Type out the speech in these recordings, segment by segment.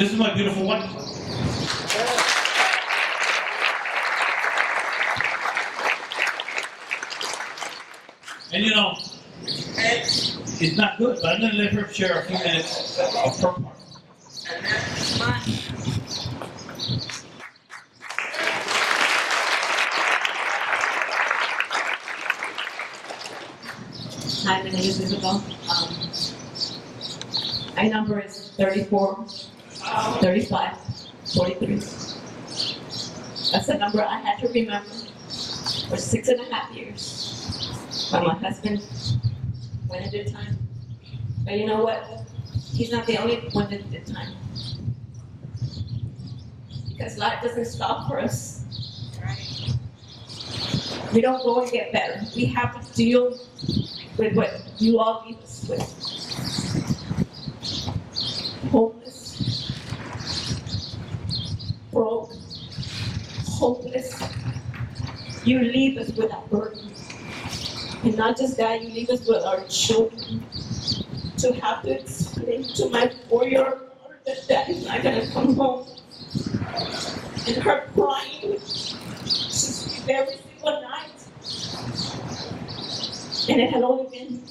This is my beautiful wife. And you know, it's not good, but I'm going to let her share a few minutes of her part. Hi, my name is Isabel. My number is 34, 35, 43. That's the number I had to remember for 6.5 years. But my husband went and did time. But you know what? He's not the only one that did time. Because life doesn't stop for us. We don't go and get better. We have to deal with what you all leave us with. Homeless, broke, hopeless. You leave us with that burden. And not just that, you leave us with our children. To have to explain to my 4-year-old daughter that daddy's not gonna come home. And her crying, she's every single night. And it had only been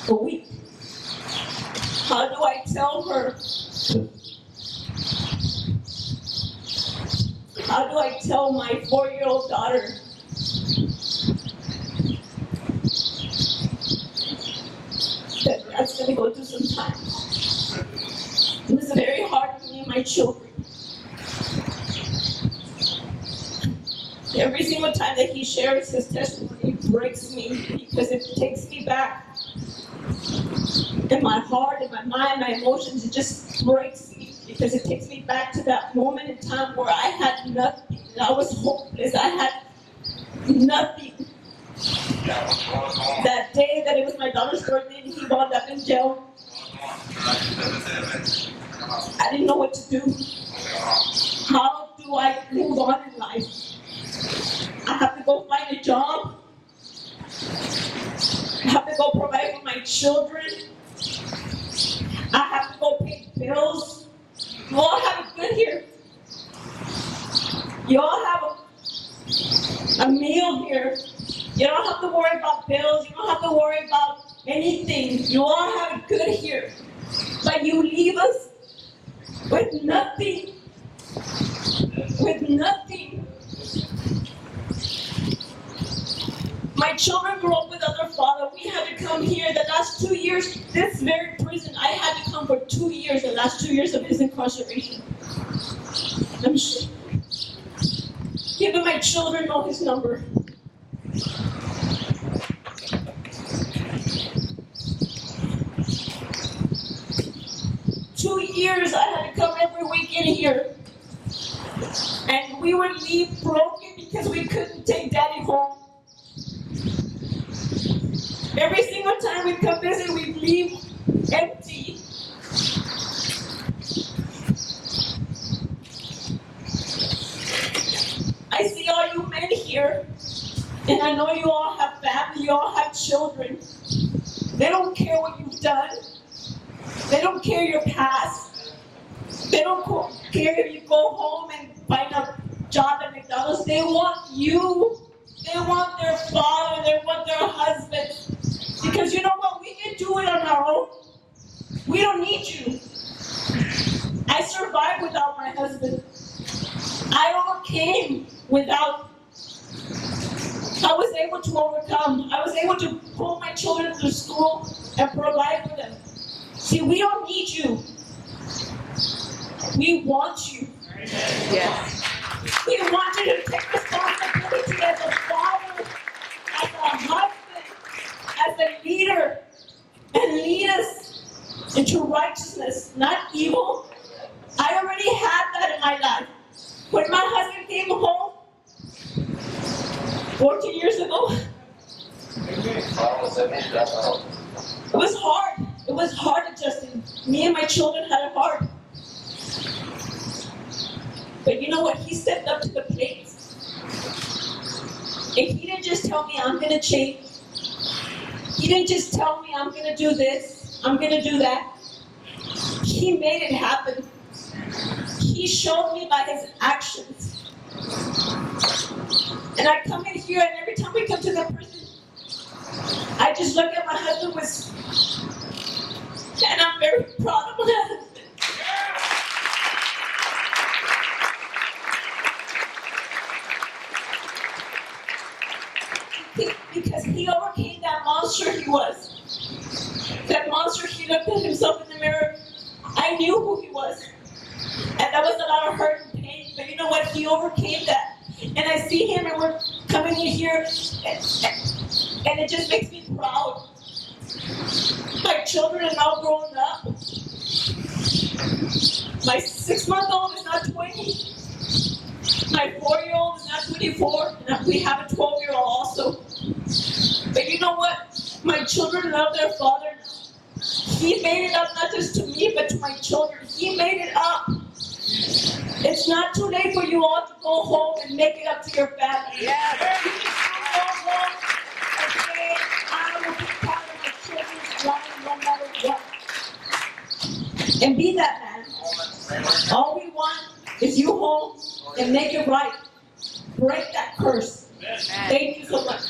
a week. How do I tell her? How do I tell my 4-year-old daughter that that's going to go through some time? It was very hard for me and my children. Every single time that he shares his testimony, it breaks me because it takes me back. In my heart, in my mind, my emotions, it just breaks me because it takes me back to that moment in time where I had nothing. I was hopeless. I had nothing. That day that it was my daughter's birthday and he wound up in jail, I didn't know what to do. How do I move on in life? I have to go find a job. I have to go provide for my children. I have to go pay bills. You all have it good here. You all have a meal here. You don't have to worry about bills. You don't have to worry about anything. You all have it good here. But you leave us with nothing. With nothing. My children grew up without their father. We had to come here the last 2 years. This very prison, I had to come for 2 years, the last 2 years of his incarceration. I'm sure. Even my children know his number. Two years I had to come every week in here. And we would leave broken because we couldn't take daddy home. Every single time we'd come visit, we'd leave empty. I see all you men here, and I know you all have family, you all have children. They don't care what you've done. They don't care your past. They don't care if you go home and find a job at McDonald's. They want you. They want their father. They want their husband. Because you know what? We can do it on our own. We don't need you. I survived without my husband. I overcame without. I was able to overcome. I was able to pull my children through school and provide for them. See, we don't need you. We want you. Yes. We want you to take responsibility as a father, as a husband, as a leader, and lead us into righteousness, not evil. I already had that in my life. When my husband came home 14 years ago, it was hard. It was hard adjusting. Me and my children had it hard. But you know what? He stepped up to the plate. And he didn't just tell me, I'm going to change. He didn't just tell me, I'm going to do this, I'm going to do that. He made it happen. He showed me by his actions. And I come in here, and every time we come to the prison, I just look at my husband and I'm very proud of my husband. Because he overcame that monster he was. That monster, he looked at himself in the mirror. I knew who he was. And that was a lot of hurt and pain. But you know what? He overcame that. And I see him, and we're coming in here, and it just makes me proud. My children are now growing up. My 6-month-old is now 20. My 4-year-old is now 24. And we have a 12-year-old also. But you know what? My children love their father now. He made it up not just to me, but to my children. He made it up. It's not too late for you all to go home and make it up to your family. Yes. You can still go home and say, I will be part of my children's life no matter what. And be that man. All we want is you home and make it right. Break that curse. Thank you so much.